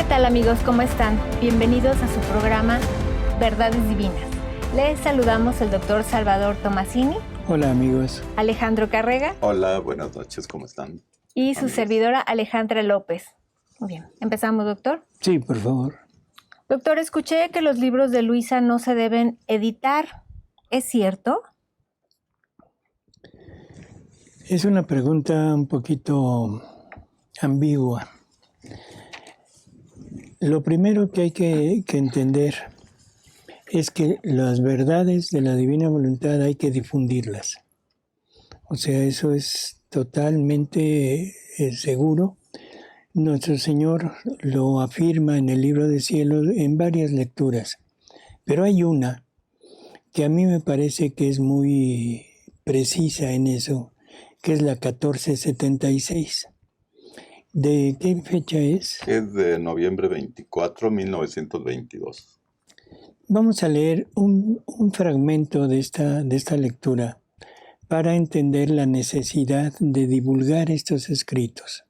tal amigos? ¿Cómo están? Bienvenidos a su programa Verdades Divinas. Les saludamos el doctor Salvador Tomasini. Hola amigos. Alejandro Carrega. Hola, buenas noches, ¿cómo están? Y su servidora Alejandra López. Muy bien, ¿empezamos, doctor? Sí, por favor. Doctor, escuché que los libros de Luisa no se deben editar. ¿Es cierto? Es una pregunta un poquito ambigua. Lo primero que hay que entender es que las verdades de la divina voluntad hay que difundirlas. O sea, eso es totalmente seguro. Nuestro Señor lo afirma en el libro de Cielo en varias lecturas. Pero hay una que a mí me parece que es muy precisa en eso, que es la 1476. ¿De qué fecha es? Es de noviembre 24, 1922. Vamos a leer un fragmento de esta lectura para entender la necesidad de divulgar estos escritos.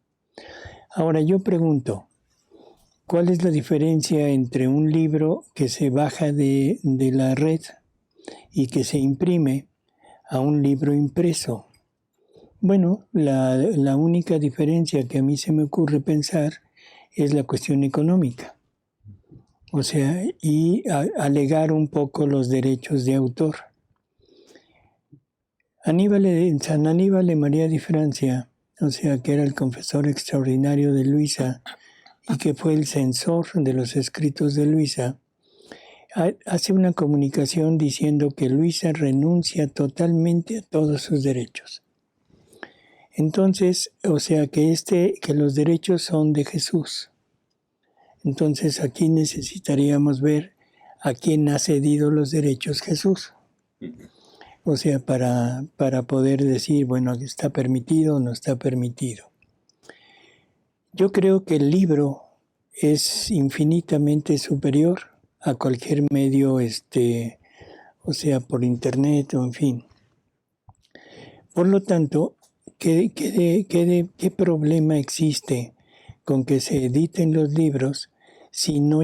Ahora yo pregunto, ¿cuál es la diferencia entre un libro que se baja de la red y que se imprime a un libro impreso? Bueno, la única diferencia que a mí se me ocurre pensar es la cuestión económica. O sea, y alegar un poco los derechos de autor. San Aníbal de María de Francia, o sea, que era el confesor extraordinario de Luisa y que fue el censor de los escritos de Luisa, hace una comunicación diciendo que Luisa renuncia totalmente a todos sus derechos. Entonces, o sea, que los derechos son de Jesús. Entonces, aquí necesitaríamos ver a quién ha cedido los derechos Jesús. O sea, para poder decir, bueno, está permitido o no está permitido. Yo creo que el libro es infinitamente superior a cualquier medio, o sea, por internet o en fin. Por lo tanto, ¿qué problema existe con que se editen los libros si no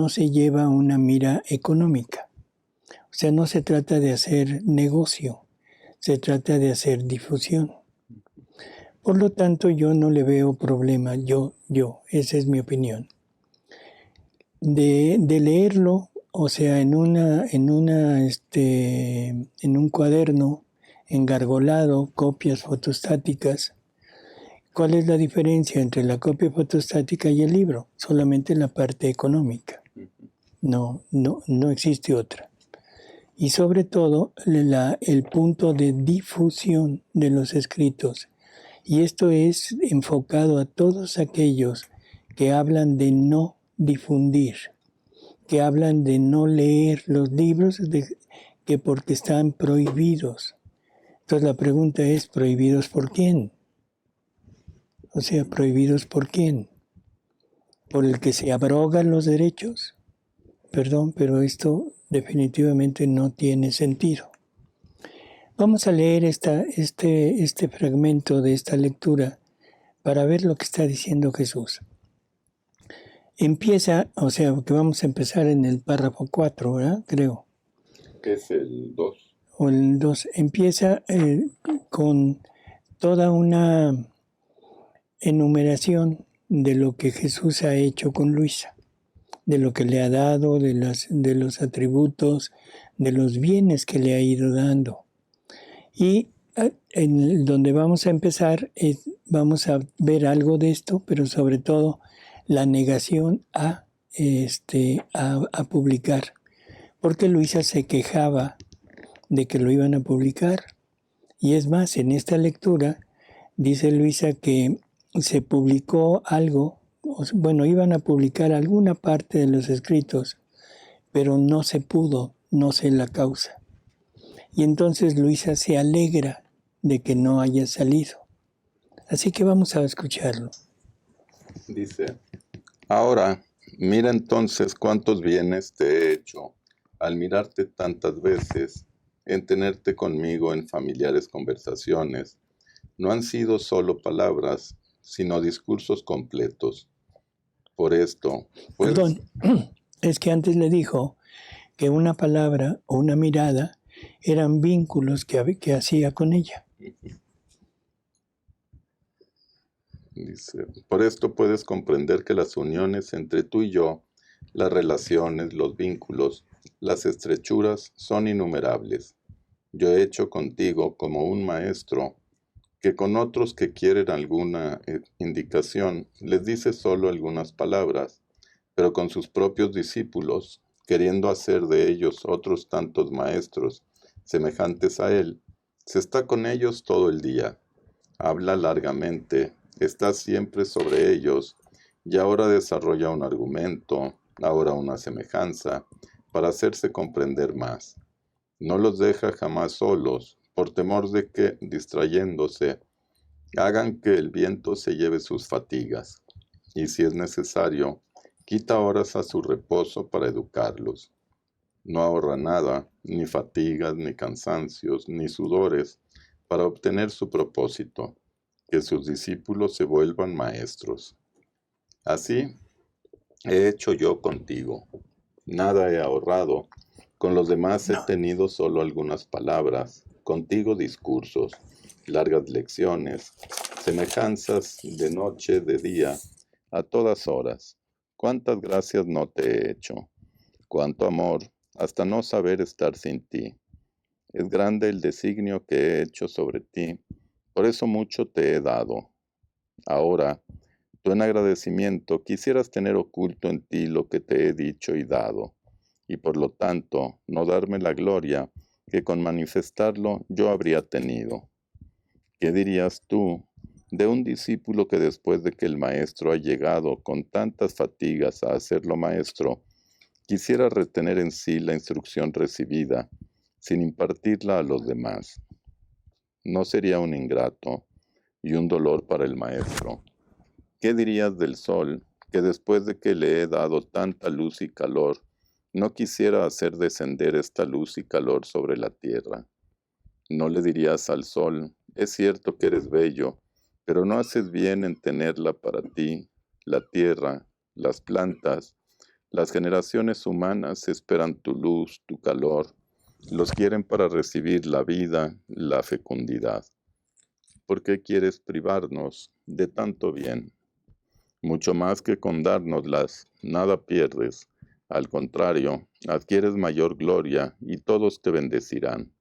se lleva una mira económica? O sea, no se trata de hacer negocio, se trata de hacer difusión. Por lo tanto, yo no le veo problema, esa es mi opinión. De leerlo, o sea, en un cuaderno engargolado, copias fotostáticas. ¿Cuál es la diferencia entre la copia fotostática y el libro? Solamente la parte económica. No existe otra. Y sobre todo el punto de difusión de los escritos. Y esto es enfocado a todos aquellos que hablan de no difundir, que hablan de no leer los libros que porque están prohibidos. Entonces la pregunta es, ¿prohibidos por quién? O sea, ¿prohibidos por quién? ¿Por el que se abrogan los derechos? Perdón, pero esto definitivamente no tiene sentido. Vamos a leer este fragmento de esta lectura para ver lo que está diciendo Jesús. Empieza, o sea, que vamos a empezar en el párrafo 4, ¿verdad? Creo. ¿Qué es el 2? O el 2. Empieza con toda una enumeración de lo que Jesús ha hecho con Luisa, de lo que le ha dado, de los atributos, de los bienes que le ha ido dando. Y en donde vamos a empezar, vamos a ver algo de esto, pero sobre todo la negación a publicar, porque Luisa se quejaba de que lo iban a publicar. Y es más, en esta lectura dice Luisa que se publicó algo, bueno, iban a publicar alguna parte de los escritos, pero no se pudo, no sé la causa. Y entonces Luisa se alegra de que no haya salido. Así que vamos a escucharlo. Dice, ahora, mira entonces cuántos bienes te he hecho al mirarte tantas veces, en tenerte conmigo en familiares conversaciones. No han sido solo palabras, sino discursos completos. Por esto, pues, Perdón, es que antes le dijo que una palabra o una mirada eran vínculos que hacía con ella. dice, por esto puedes comprender que las uniones entre tú y yo, las relaciones, los vínculos, las estrechuras son innumerables. Yo he hecho contigo como un maestro que con otros que quieren alguna indicación les dice solo algunas palabras, pero con sus propios discípulos, queriendo hacer de ellos otros tantos maestros semejantes a él, se está con ellos todo el día, habla largamente, está siempre sobre ellos, y ahora desarrolla un argumento, ahora una semejanza, para hacerse comprender más. No los deja jamás solos, por temor de que, distrayéndose, hagan que el viento se lleve sus fatigas, y si es necesario, quita horas a su reposo para educarlos. No ahorra nada, ni fatigas, ni cansancios, ni sudores, para obtener su propósito, que sus discípulos se vuelvan maestros. Así he hecho yo contigo. Nada he ahorrado. Con los demás he tenido solo algunas palabras, contigo discursos, largas lecciones, semejanzas de noche, de día, a todas horas. Cuántas gracias no te he hecho, cuánto amor, hasta no saber estar sin ti. Es grande el designio que he hecho sobre ti, por eso mucho te he dado. Ahora, tú en agradecimiento quisieras tener oculto en ti lo que te he dicho y dado, y por lo tanto no darme la gloria que con manifestarlo yo habría tenido. ¿Qué dirías tú de un discípulo que después de que el maestro ha llegado con tantas fatigas a hacerlo maestro, quisiera retener en sí la instrucción recibida, sin impartirla a los demás? ¿No sería un ingrato y un dolor para el maestro? ¿Qué dirías del sol, que después de que le he dado tanta luz y calor, no quisiera hacer descender esta luz y calor sobre la tierra? ¿No le dirías al sol, es cierto que eres bello, pero no haces bien en tenerla para ti, la tierra, las plantas, las generaciones humanas esperan tu luz, tu calor, los quieren para recibir la vida, la fecundidad? ¿Por qué quieres privarnos de tanto bien? Mucho más que con dárnoslas, nada pierdes. Al contrario, adquieres mayor gloria y todos te bendecirán.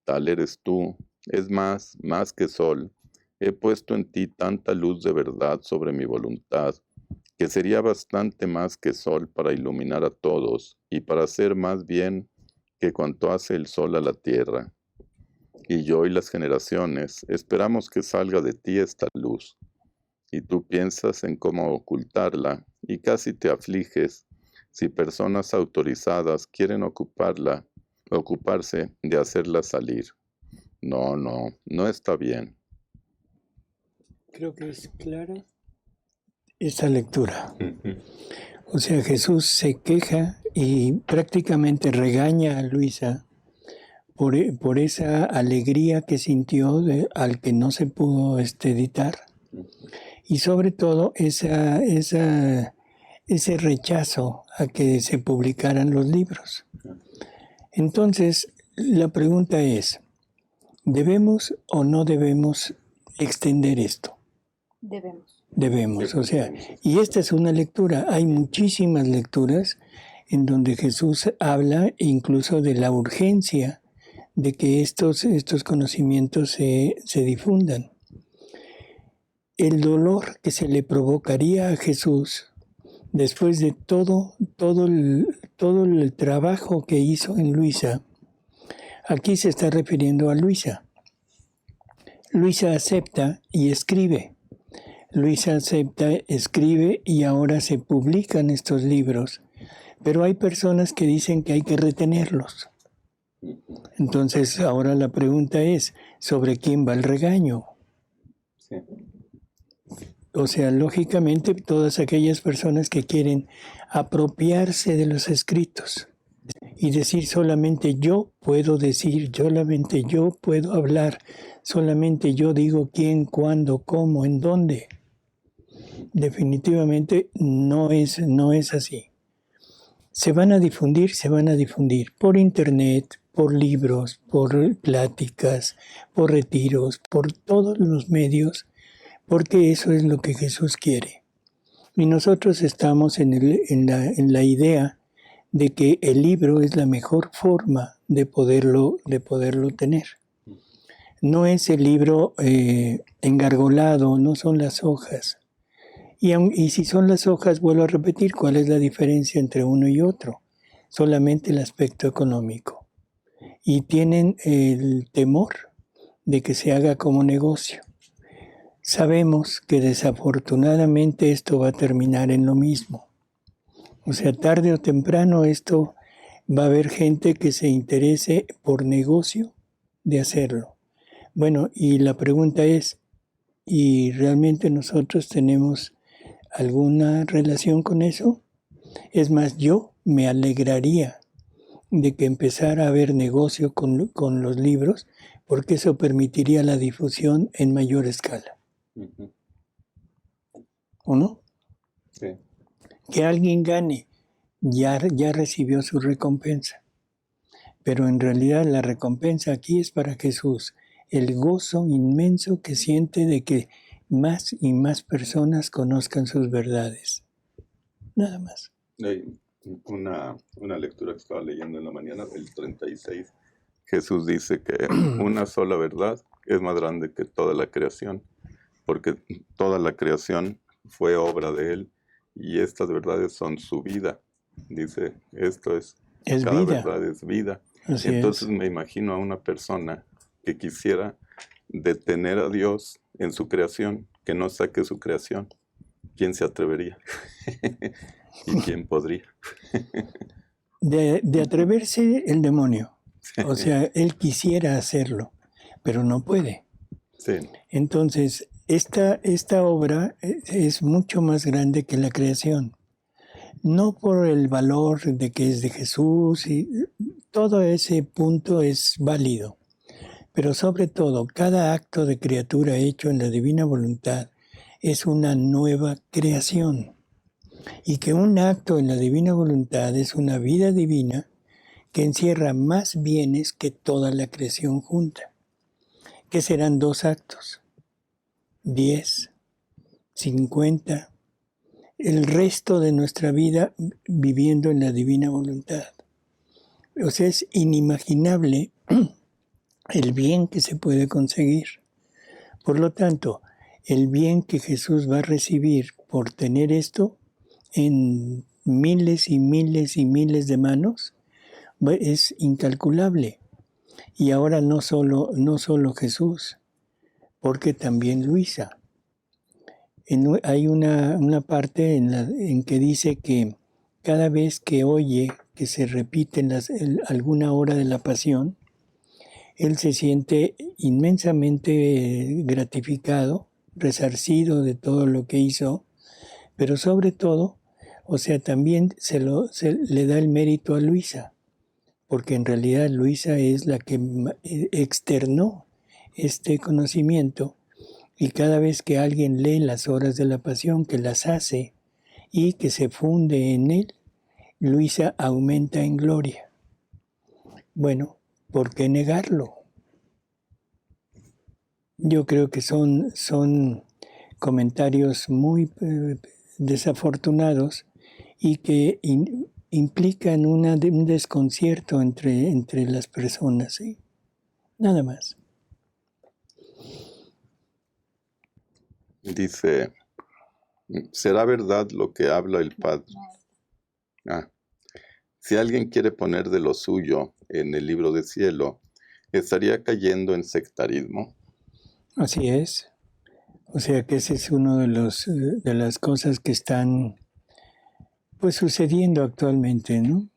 Tal eres tú, es más que sol. He puesto en ti tanta luz de verdad sobre mi voluntad, que sería bastante más que sol para iluminar a todos y para hacer más bien que cuanto hace el sol a la tierra. Y yo y las generaciones esperamos que salga de ti esta luz. Y tú piensas en cómo ocultarla y casi te afliges si personas autorizadas quieren ocuparse de hacerla salir. No está bien. Creo que es clara esta lectura. O sea, Jesús se queja y prácticamente regaña a Luisa por esa alegría que sintió al que no se pudo editar. Y sobre todo ese rechazo a que se publicaran los libros. Entonces, la pregunta es, ¿debemos o no debemos extender esto? Debemos, o sea, y esta es una lectura. Hay muchísimas lecturas en donde Jesús habla incluso de la urgencia de que estos conocimientos se difundan. El dolor que se le provocaría a Jesús después de todo el trabajo que hizo en Luisa, aquí se está refiriendo a Luisa. Luisa acepta y escribe. Luisa acepta, escribe y ahora se publican estos libros. Pero hay personas que dicen que hay que retenerlos. Entonces ahora la pregunta es, ¿sobre quién va el regaño? Sí. O sea, lógicamente todas aquellas personas que quieren apropiarse de los escritos y decir solamente yo puedo decir, solamente yo puedo hablar, solamente yo digo quién, cuándo, cómo, en dónde. definitivamente no es así. Se van a difundir por internet, por libros, por pláticas, por retiros, por todos los medios, porque eso es lo que Jesús quiere. Y nosotros estamos en la idea de que el libro es la mejor forma de poderlo tener. No es el libro engargolado, no son las hojas. Y si son las hojas, vuelvo a repetir, ¿cuál es la diferencia entre uno y otro? Solamente el aspecto económico. Y tienen el temor de que se haga como negocio. Sabemos que desafortunadamente esto va a terminar en lo mismo. O sea, tarde o temprano esto va a haber gente que se interese por negocio de hacerlo. Bueno, y la pregunta es, ¿y realmente nosotros tenemos alguna relación con eso? Es más, yo me alegraría de que empezara a haber negocio con los libros, porque eso permitiría la difusión en mayor escala. Ujú. ¿O no? Sí. Que alguien gane, ya recibió su recompensa. Pero en realidad la recompensa aquí es para Jesús, el gozo inmenso que siente de que más y más personas conozcan sus verdades. Nada más. Hay una lectura que estaba leyendo en la mañana, el 36. Jesús dice que una sola verdad es más grande que toda la creación, porque toda la creación fue obra de Él y estas verdades son su vida. Dice, cada vida. verdad es vida. Así Entonces es. me imagino a una persona que quisiera detener a Dios en su creación, que no saque su creación. ¿Quién se atrevería? ¿Y quién podría? De atreverse el demonio. O sea, él quisiera hacerlo, pero no puede. Sí. Entonces, esta obra es mucho más grande que la creación. No por el valor de que es de Jesús, y todo ese punto es válido. Pero sobre todo, cada acto de criatura hecho en la divina voluntad es una nueva creación. Y que un acto en la divina voluntad es una vida divina que encierra más bienes que toda la creación junta. Que serán 2 actos, 10, 50, el resto de nuestra vida viviendo en la divina voluntad. O sea, es inimaginable el bien que se puede conseguir. Por lo tanto, el bien que Jesús va a recibir por tener esto en miles y miles y miles de manos es incalculable. Y ahora no solo Jesús, porque también Luisa. Hay una parte en que dice que cada vez que oye que se repite alguna hora de la pasión, él se siente inmensamente gratificado, resarcido de todo lo que hizo, pero sobre todo, o sea, también se le da el mérito a Luisa, porque en realidad Luisa es la que externó este conocimiento, y cada vez que alguien lee las horas de la pasión, que las hace y que se funde en él, Luisa aumenta en gloria. Bueno, ¿por qué negarlo? Yo creo que son comentarios muy desafortunados y que implican un desconcierto entre las personas, ¿sí? Nada más. Dice, ¿será verdad lo que habla el Padre? Si alguien quiere poner de lo suyo en el libro del cielo, ¿estaría cayendo en sectarismo? Así es. O sea que ese es uno de las cosas que están pues sucediendo actualmente, ¿no?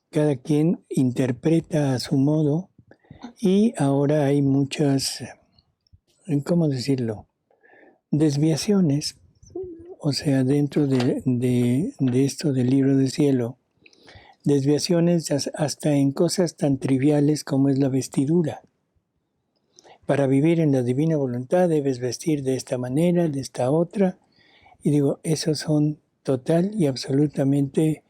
Cada quien interpreta a su modo y ahora hay muchas, ¿cómo decirlo? Desviaciones, o sea, dentro de esto del libro del cielo, desviaciones hasta en cosas tan triviales como es la vestidura. Para vivir en la divina voluntad debes vestir de esta manera, de esta otra, Y digo, esos son total y absolutamente,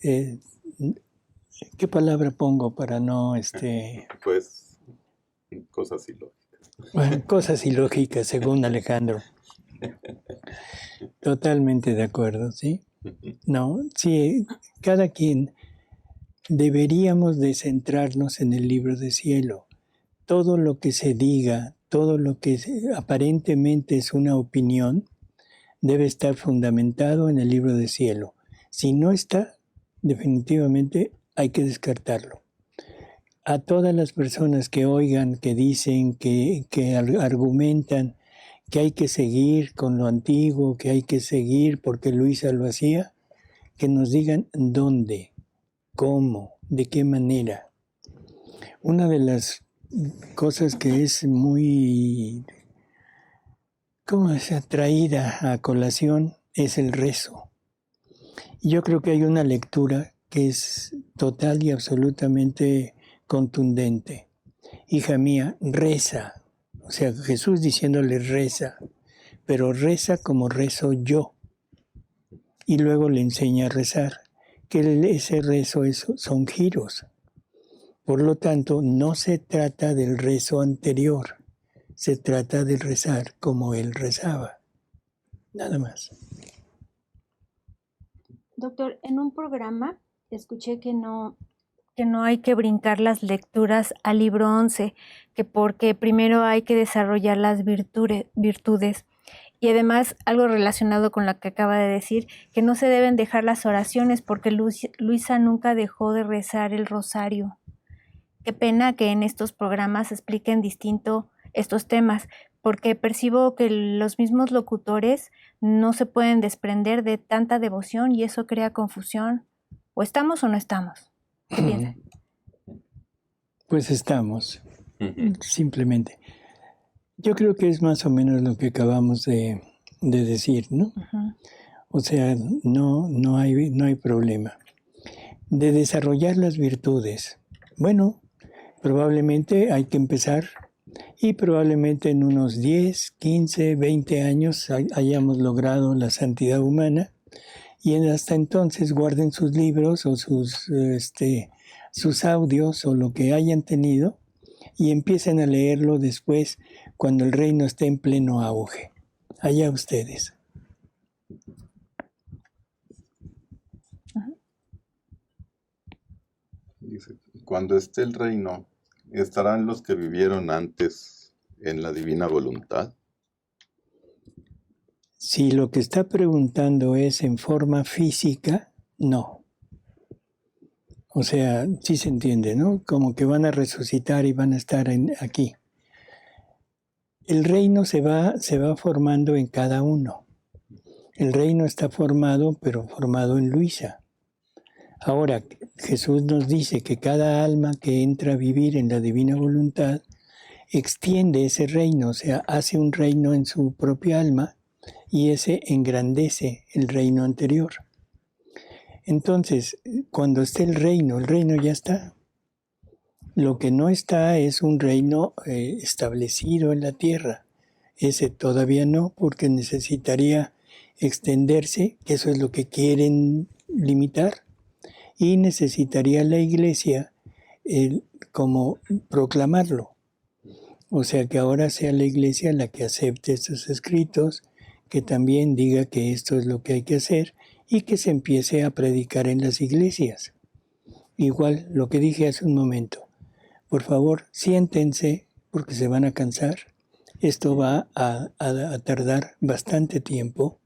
¿qué palabra pongo para no, Pues, cosas ilógicas. bueno, cosas ilógicas, según Alejandro? Totalmente de acuerdo, ¿sí? No, sí, cada quien deberíamos de centrarnos en el libro de cielo. Todo lo que se diga, todo lo que aparentemente es una opinión, debe estar fundamentado en el libro de cielo. Si no está, definitivamente hay que descartarlo. A todas las personas que oigan, que dicen, que argumentan que hay que seguir con lo antiguo, que hay que seguir porque Luisa lo hacía, que nos digan dónde, cómo, de qué manera. Una de las cosas que es muy, ¿cómo es?, atraída a colación es el rezo. Yo creo que hay una lectura que es total y absolutamente contundente. Hija mía, reza. O sea, Jesús diciéndole reza, pero reza como rezo yo. Y luego le enseña a rezar, que ese rezo son giros. Por lo tanto, no se trata del rezo anterior, se trata de rezar como él rezaba. Nada más. Doctor, en un programa escuché que no hay que brincar las lecturas al libro 11, que porque primero hay que desarrollar las virtudes. Y además, algo relacionado con lo que acaba de decir, que no se deben dejar las oraciones porque Luisa nunca dejó de rezar el rosario. Qué pena que en estos programas expliquen distinto estos temas, porque percibo que los mismos locutores no se pueden desprender de tanta devoción y eso crea confusión. ¿O estamos o no estamos? ¿Qué piensan? Pues estamos, simplemente. Yo creo que es más o menos lo que acabamos de decir, ¿no? O sea, no hay problema. De desarrollar las virtudes. Bueno, probablemente hay que empezar y probablemente en unos 10, 15, 20 años hayamos logrado la santidad humana y hasta entonces guarden sus libros o sus audios o lo que hayan tenido y empiecen a leerlo después cuando el reino esté en pleno auge. Allá ustedes. Dice, cuando esté el reino, ¿estarán los que vivieron antes en la divina voluntad? Si lo que está preguntando es en forma física, no. O sea, sí se entiende, ¿no? Como que van a resucitar y van a estar aquí. El reino se va formando en cada uno. El reino está formado, pero formado en Luisa. Ahora, Jesús nos dice que cada alma que entra a vivir en la divina voluntad extiende ese reino, o sea, hace un reino en su propia alma y ese engrandece el reino anterior. Entonces, cuando esté el reino ya está. Lo que no está es un reino establecido en la tierra. Ese todavía no, porque necesitaría extenderse, que eso es lo que quieren limitar, y necesitaría la iglesia como proclamarlo. O sea, que ahora sea la iglesia la que acepte estos escritos, que también diga que esto es lo que hay que hacer y que se empiece a predicar en las iglesias. Igual lo que dije hace un momento. Por favor, siéntense porque se van a cansar. Esto va a tardar bastante tiempo,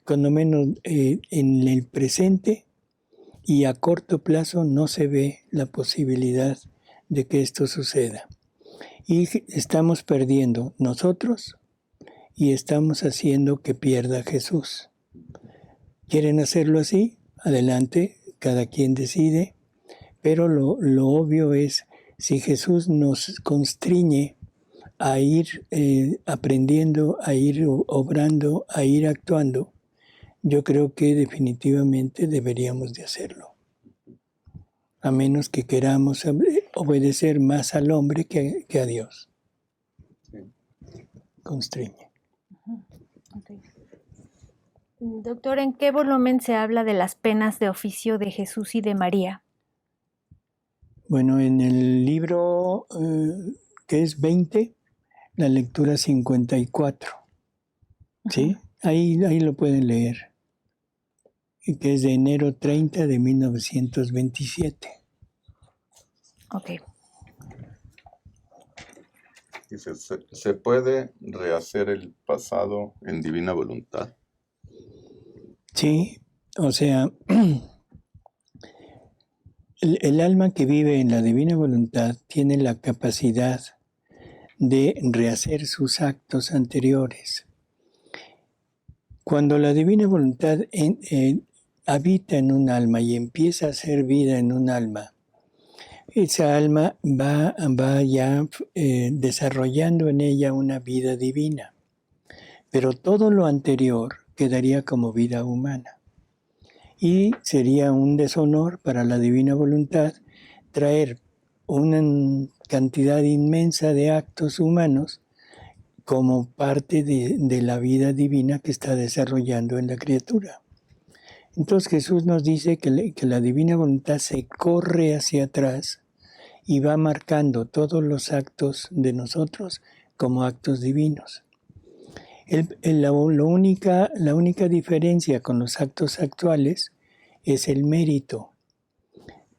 cuando menos en el presente y a corto plazo no se ve la posibilidad de que esto suceda. Y estamos perdiendo nosotros y estamos haciendo que pierda Jesús. ¿Quieren hacerlo así? Adelante, cada quien decide, pero lo obvio es, si Jesús nos constriñe a ir aprendiendo, a ir obrando, a ir actuando, yo creo que definitivamente deberíamos de hacerlo. A menos que queramos obedecer más al hombre que a Dios. Constriñe. Okay. Doctor, ¿en qué volumen se habla de las penas de oficio de Jesús y de María? Bueno, en el libro que es 20, la lectura 54, ¿sí? Ahí lo pueden leer, que es de enero 30 de 1927. Ok. Dice, ¿se puede rehacer el pasado en divina voluntad? Sí, o sea, el alma que vive en la divina voluntad tiene la capacidad de rehacer sus actos anteriores. Cuando la divina voluntad habita en un alma y empieza a hacer vida en un alma, esa alma va ya desarrollando en ella una vida divina, pero todo lo anterior quedaría como vida humana. Y sería un deshonor para la divina voluntad traer una cantidad inmensa de actos humanos como parte de la vida divina que está desarrollando en la criatura. Entonces Jesús nos dice que la divina voluntad se corre hacia atrás y va marcando todos los actos de nosotros como actos divinos. La única diferencia con los actos actuales es el mérito.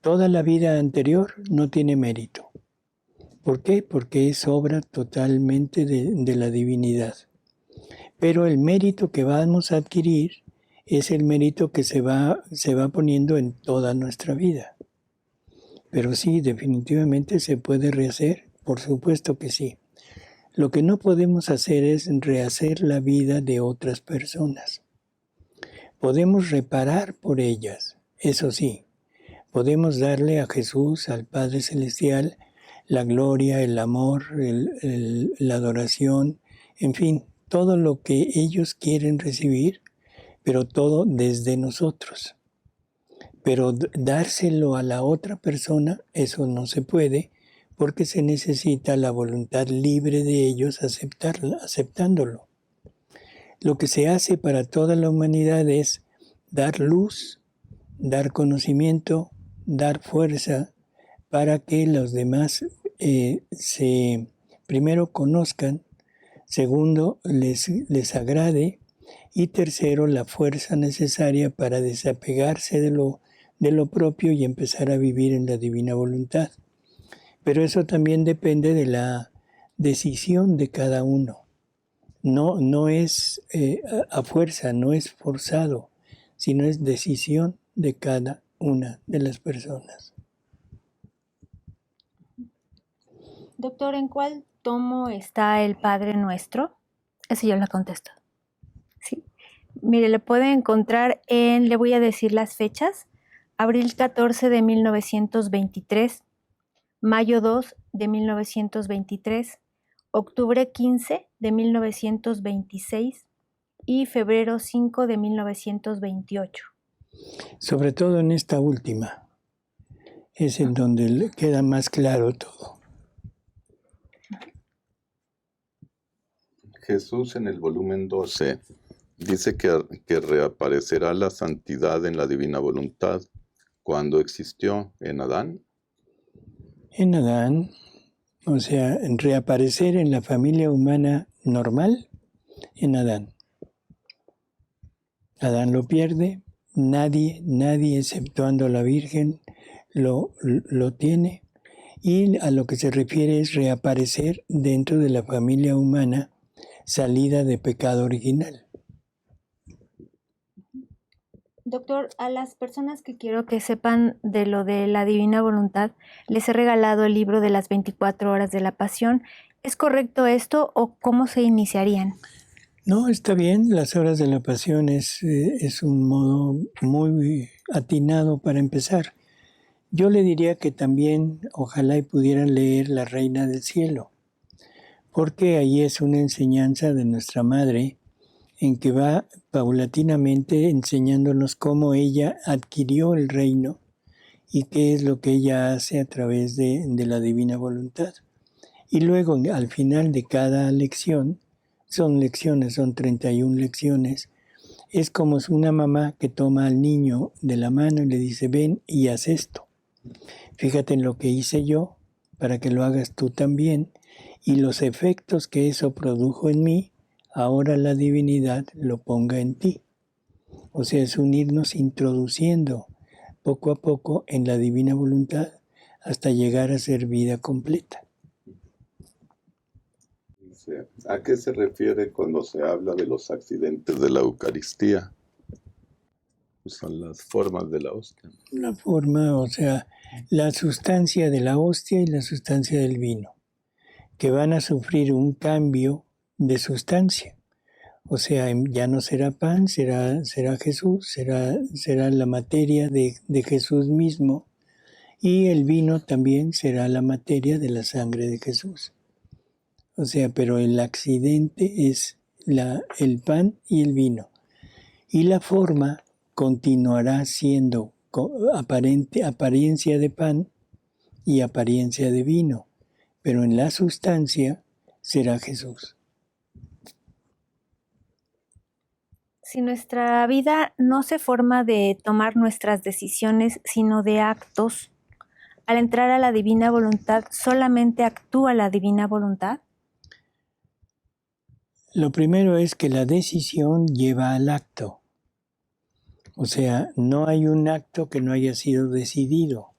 Toda la vida anterior no tiene mérito. ¿Por qué? Porque es obra totalmente de la divinidad. Pero el mérito que vamos a adquirir es el mérito que se va poniendo en toda nuestra vida. Pero sí, definitivamente se puede rehacer, por supuesto que sí. Lo que no podemos hacer es rehacer la vida de otras personas. Podemos reparar por ellas, eso sí. Podemos darle a Jesús, al Padre Celestial, la gloria, el amor, la adoración, en fin, todo lo que ellos quieren recibir, pero todo desde nosotros. Pero dárselo a la otra persona, eso no se puede, porque se necesita la voluntad libre de ellos aceptándolo. Lo que se hace para toda la humanidad es dar luz, dar conocimiento, dar fuerza para que los demás primero conozcan, segundo les agrade y tercero la fuerza necesaria para desapegarse de lo propio y empezar a vivir en la divina voluntad. Pero eso también depende de la decisión de cada uno. No es a fuerza, no es forzado, sino es decisión de cada una de las personas. Doctor, ¿en cuál tomo está el Padre Nuestro? Esa yo la contesto. Sí. Mire, le puede encontrar le voy a decir las fechas, abril 14 de 1923, mayo 2 de 1923, octubre 15 de 1926 y febrero 5 de 1928. Sobre todo en esta última, es en donde le queda más claro todo. Jesús en el volumen 12 dice que reaparecerá la santidad en la divina voluntad cuando existió en Adán. En Adán, o sea, reaparecer en la familia humana normal, en Adán. Adán lo pierde, nadie exceptuando a la Virgen lo tiene, y a lo que se refiere es reaparecer dentro de la familia humana salida de pecado original. Doctor, a las personas que quiero que sepan de lo de la divina voluntad, les he regalado el libro de las 24 horas de la pasión. ¿Es correcto esto o cómo se iniciarían? No, está bien, las horas de la pasión es un modo muy atinado para empezar. Yo le diría que también ojalá y pudieran leer La Reina del Cielo, porque ahí es una enseñanza de nuestra Madre en que va paulatinamente enseñándonos cómo ella adquirió el reino y qué es lo que ella hace a través de la divina voluntad. Y luego, al final de cada lección, son 31 lecciones, Es como una mamá que toma al niño de la mano y le dice, ven y haz esto. Fíjate en lo que hice yo para que lo hagas tú también. Y los efectos que eso produjo en mí, ahora la divinidad lo ponga en ti. O sea, es unirnos introduciendo poco a poco en la divina voluntad hasta llegar a ser vida completa. ¿A qué se refiere cuando se habla de los accidentes de la Eucaristía? Son las formas de la hostia. La forma, o sea, la sustancia de la hostia y la sustancia del vino, que van a sufrir un cambio de sustancia. O sea, ya no será pan, será Jesús, será la materia de Jesús mismo, y el vino también será la materia de la sangre de Jesús. O sea, pero el accidente es el pan y el vino. Y la forma continuará siendo apariencia de pan y apariencia de vino, pero en la sustancia será Jesús. Si nuestra vida no se forma de tomar nuestras decisiones, sino de actos, al entrar a la divina voluntad, ¿solamente actúa la divina voluntad? Lo primero es que la decisión lleva al acto. O sea, no hay un acto que no haya sido decidido.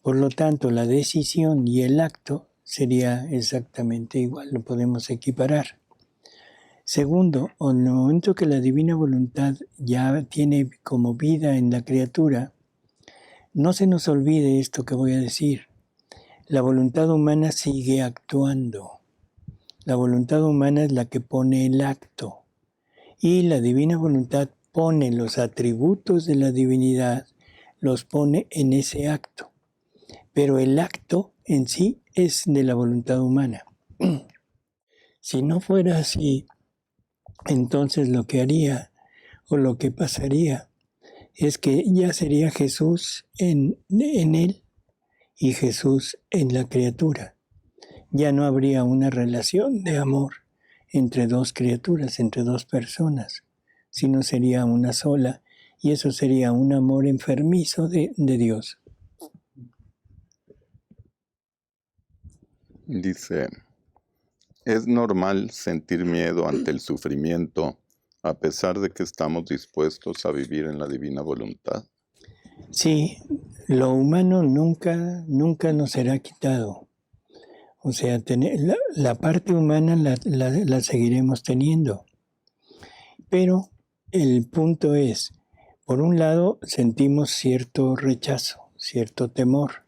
Por lo tanto, la decisión y el acto sería exactamente igual, lo podemos equiparar. Segundo, en el momento que la divina voluntad ya tiene como vida en la criatura, no se nos olvide esto que voy a decir. La voluntad humana sigue actuando. La voluntad humana es la que pone el acto. Y la divina voluntad pone los atributos de la divinidad, los pone en ese acto. Pero el acto en sí es de la voluntad humana. Si no fuera así, entonces lo que haría o lo que pasaría es que ya sería Jesús en él y Jesús en la criatura. Ya no habría una relación de amor entre dos criaturas, entre dos personas, sino sería una sola, y eso sería un amor enfermizo de Dios. Dice, ¿es normal sentir miedo ante el sufrimiento a pesar de que estamos dispuestos a vivir en la divina voluntad? Sí, lo humano nunca nos será quitado. O sea, la parte humana la seguiremos teniendo. Pero el punto es, por un lado sentimos cierto rechazo, cierto temor,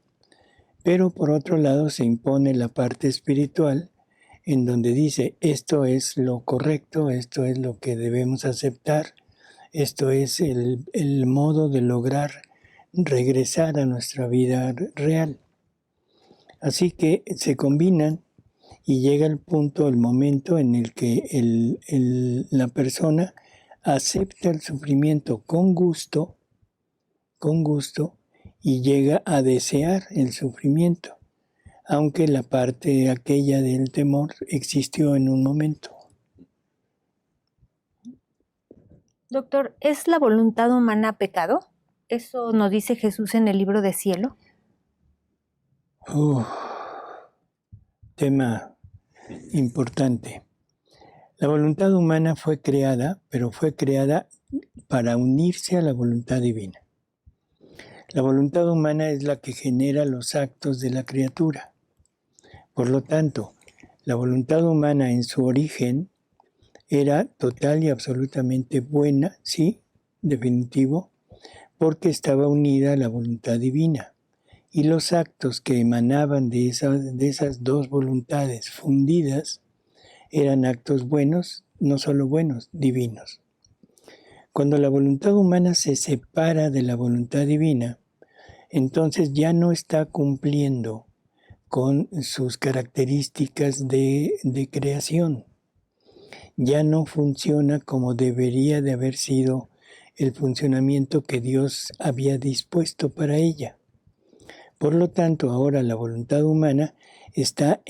pero por otro lado se impone la parte espiritual en donde dice, esto es lo correcto, esto es lo que debemos aceptar, esto es el modo de lograr regresar a nuestra vida real. Así que se combinan y llega el punto, el momento en el que la persona acepta el sufrimiento con gusto, y llega a desear el sufrimiento, aunque la parte aquella del temor existió en un momento. Doctor, ¿es la voluntad humana pecado? ¿Eso nos dice Jesús en el libro de Cielo? Tema importante. La voluntad humana fue creada, pero fue creada para unirse a la voluntad divina. La voluntad humana es la que genera los actos de la criatura. Por lo tanto, la voluntad humana en su origen era total y absolutamente buena, sí, definitivo, porque estaba unida a la voluntad divina. Y los actos que emanaban de esas dos voluntades fundidas eran actos buenos, no solo buenos, divinos. Cuando la voluntad humana se separa de la voluntad divina, entonces ya no está cumpliendo con sus características de creación. Ya no funciona como debería de haber sido el funcionamiento que Dios había dispuesto para ella. Por lo tanto, ahora la voluntad humana está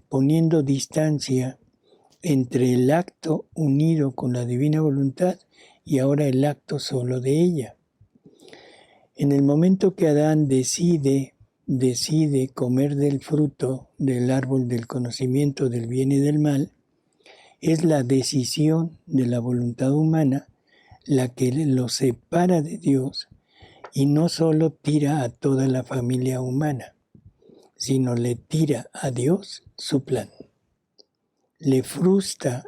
poniendo distancia entre el acto unido con la divina voluntad y ahora el acto solo de ella. En el momento que Adán decide comer del fruto del árbol del conocimiento del bien y del mal, es la decisión de la voluntad humana la que lo separa de Dios y no solo tira a toda la familia humana, sino le tira a Dios su plan. Le frustra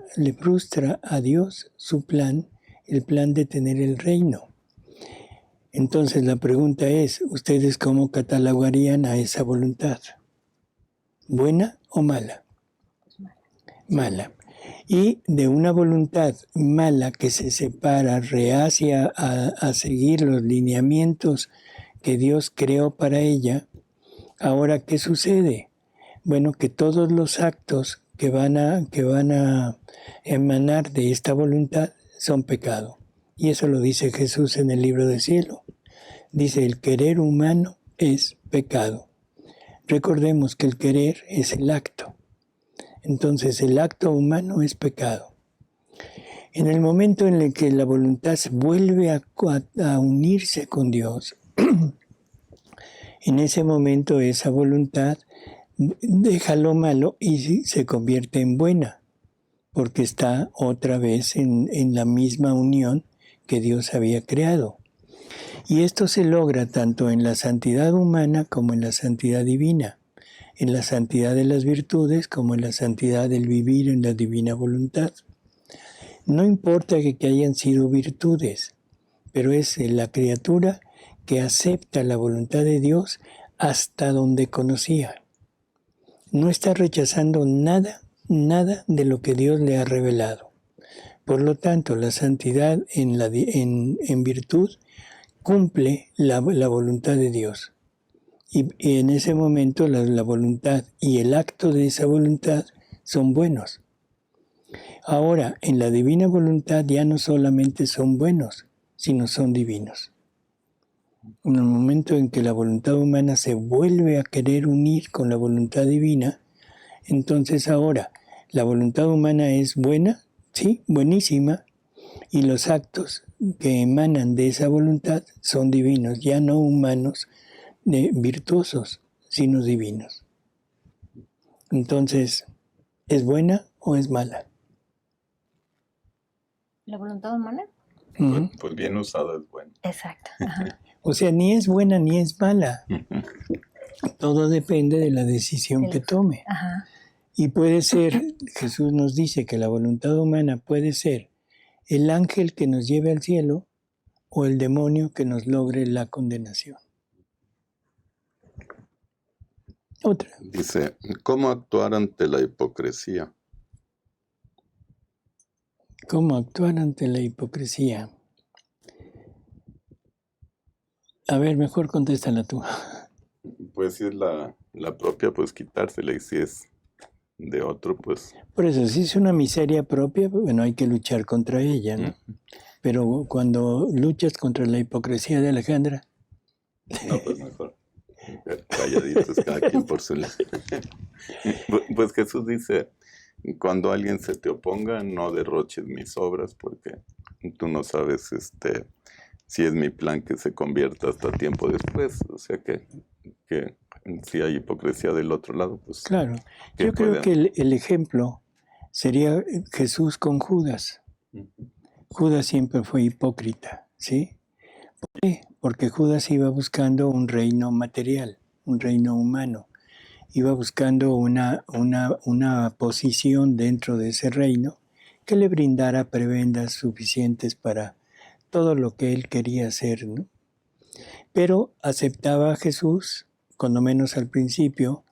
a Dios su plan, el plan de tener el reino. Entonces la pregunta es, ¿ustedes cómo catalogarían a esa voluntad? ¿Buena o mala? Mala. Y de una voluntad mala que se separa, reacia a seguir los lineamientos que Dios creó para ella, ahora ¿qué sucede? Bueno, que todos los actos que van a emanar de esta voluntad son pecado. Y eso lo dice Jesús en el libro del cielo. Dice, el querer humano es pecado. Recordemos que el querer es el acto. Entonces el acto humano es pecado. En el momento en el que la voluntad vuelve a unirse con Dios, en ese momento esa voluntad deja lo malo y se convierte en buena, porque está otra vez en la misma unión que Dios había creado. Y esto se logra tanto en la santidad humana como en la santidad divina, en la santidad de las virtudes como en la santidad del vivir en la divina voluntad. No importa que hayan sido virtudes, pero es la criatura que acepta la voluntad de Dios hasta donde conocía. No está rechazando nada de lo que Dios le ha revelado. Por lo tanto, la santidad en virtud cumple la voluntad de Dios. Y en ese momento la voluntad y el acto de esa voluntad son buenos. Ahora, en la divina voluntad ya no solamente son buenos, sino son divinos. En el momento en que la voluntad humana se vuelve a querer unir con la voluntad divina, entonces ahora la voluntad humana es buena, sí, buenísima, y los actos que emanan de esa voluntad son divinos, ya no humanos, virtuosos, sino divinos. Entonces, ¿es buena o es mala? ¿La voluntad humana? Pues bien usada es buena. Exacto. Ajá. O sea, ni es buena ni es mala. Todo depende de la decisión que tome. Ajá. Y puede ser, Jesús nos dice que la voluntad humana puede ser el ángel que nos lleve al cielo o el demonio que nos logre la condenación. Otra. Dice, ¿cómo actuar ante la hipocresía? ¿Cómo actuar ante la hipocresía? A ver, mejor contéstala tú. Pues si es la propia, pues quitársela, y si es de otro, pues... Por eso, si es una miseria propia, bueno, hay que luchar contra ella, ¿no? Pero cuando luchas contra la hipocresía de Alejandra... No, pues mejor. Calladitos, cada quien por su lado. Pues Jesús dice, cuando alguien se te oponga, no derroches mis obras, porque tú no sabes si es mi plan que se convierta hasta tiempo después. O sea que si hay hipocresía del otro lado, pues... Claro, yo creo que el ejemplo sería Jesús con Judas. Judas siempre fue hipócrita, ¿sí? ¿Por qué? Porque Judas iba buscando un reino material, un reino humano. Iba buscando una posición dentro de ese reino que le brindara prebendas suficientes para todo lo que él quería hacer, ¿no? Pero aceptaba a Jesús, cuando menos al principio,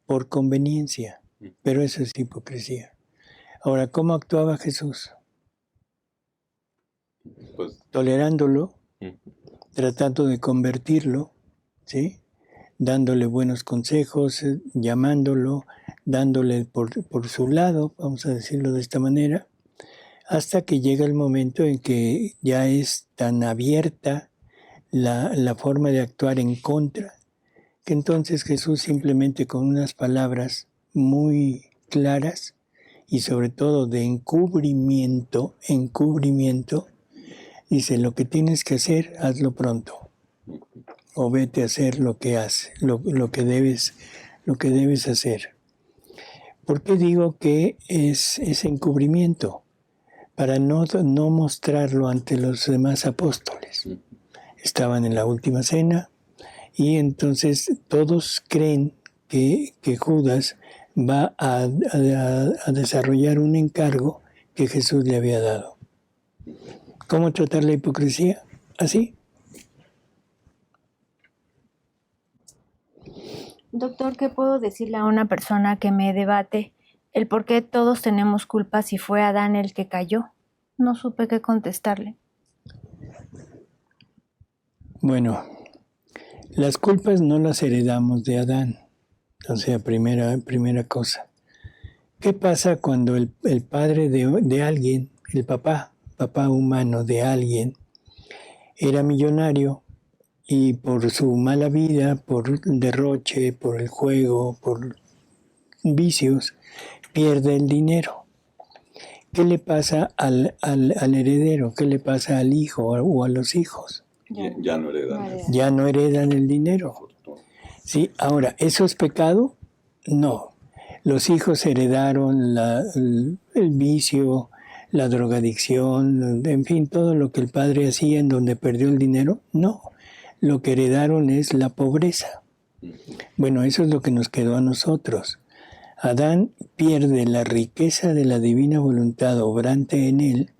por conveniencia. Pero eso es hipocresía. Ahora, ¿cómo actuaba Jesús? Pues, tolerándolo, tratando de convertirlo, ¿sí? Dándole buenos consejos, llamándolo, dándole por su lado, vamos a decirlo de esta manera, hasta que llega el momento en que ya es tan abierta la forma de actuar en contra, que entonces Jesús simplemente con unas palabras muy claras y sobre todo de encubrimiento, dice, lo que tienes que hacer, hazlo pronto. O vete a hacer lo que debes hacer. ¿Por qué digo que es encubrimiento? Para no mostrarlo ante los demás apóstoles. Estaban en la última cena y entonces todos creen que Judas va a desarrollar un encargo que Jesús le había dado. ¿Cómo tratar la hipocresía? Así. Doctor, ¿qué puedo decirle a una persona que me debate el por qué todos tenemos culpa si fue Adán el que cayó? No supe qué contestarle. Bueno, las culpas no las heredamos de Adán. O sea, primera cosa. ¿Qué pasa cuando el padre de alguien, el papá humano de alguien, era millonario y por su mala vida, por derroche, por el juego, por vicios, pierde el dinero? ¿Qué le pasa al heredero? ¿Qué le pasa al hijo o a los hijos? Ya no heredan. Ya no heredan el dinero. ¿Sí? Ahora, ¿eso es pecado? No. Los hijos heredaron el vicio, la drogadicción, en fin, todo lo que el padre hacía en donde perdió el dinero. No. Lo que heredaron es la pobreza. Bueno, eso es lo que nos quedó a nosotros. Adán pierde la riqueza de la divina voluntad obrante en él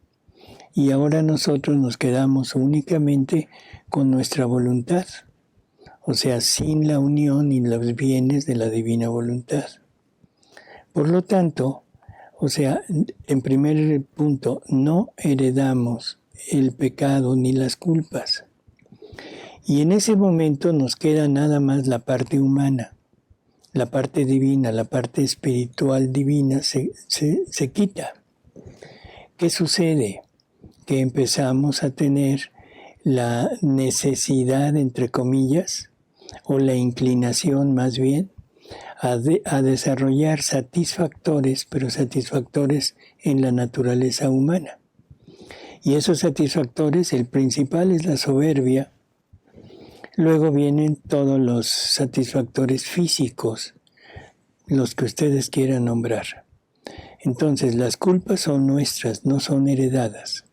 y ahora nosotros nos quedamos únicamente con nuestra voluntad, o sea, sin la unión y los bienes de la divina voluntad. Por lo tanto, o sea, en primer punto, no heredamos el pecado ni las culpas. Y en ese momento nos queda nada más la parte humana, la parte divina, la parte espiritual divina se quita. ¿Qué sucede? Que empezamos a tener la necesidad, entre comillas, o la inclinación más bien, a desarrollar satisfactores, pero satisfactores en la naturaleza humana. Y esos satisfactores, el principal es la soberbia. Luego vienen todos los satisfactores físicos, los que ustedes quieran nombrar. Entonces, las culpas son nuestras, no son heredadas.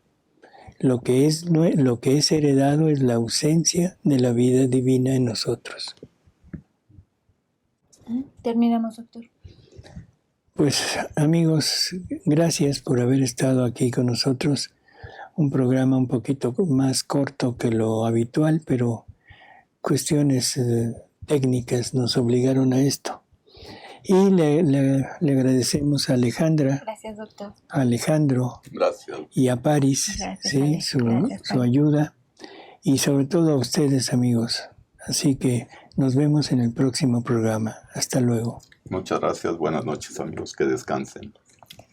Lo que es heredado es la ausencia de la vida divina en nosotros. Terminamos, doctor. Pues, amigos, gracias por haber estado aquí con nosotros. Un programa un poquito más corto que lo habitual, pero cuestiones técnicas nos obligaron a esto. Y le agradecemos a Alejandra, Gracias, doctor. a Alejandro Gracias. y a Paris, Gracias, ¿sí? Paris. Gracias, su Paris. ayuda y sobre todo a ustedes, amigos. Así que nos vemos en el próximo programa. Hasta luego. Muchas gracias. Buenas noches, amigos. Que descansen.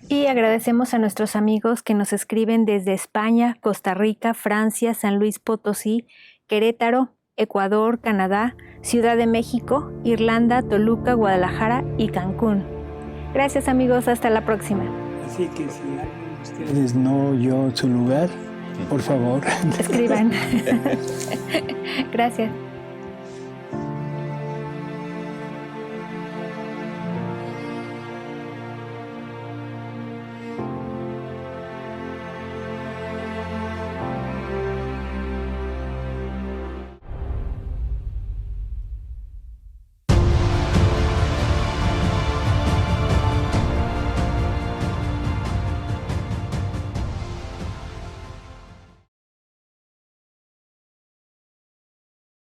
Y agradecemos a nuestros amigos que nos escriben desde España, Costa Rica, Francia, San Luis Potosí, Querétaro, Ecuador, Canadá, Ciudad de México, Irlanda, Toluca, Guadalajara y Cancún. Gracias, amigos. Hasta la próxima. Así que si alguien de ustedes no oyó su lugar, por favor. Escriban. Gracias.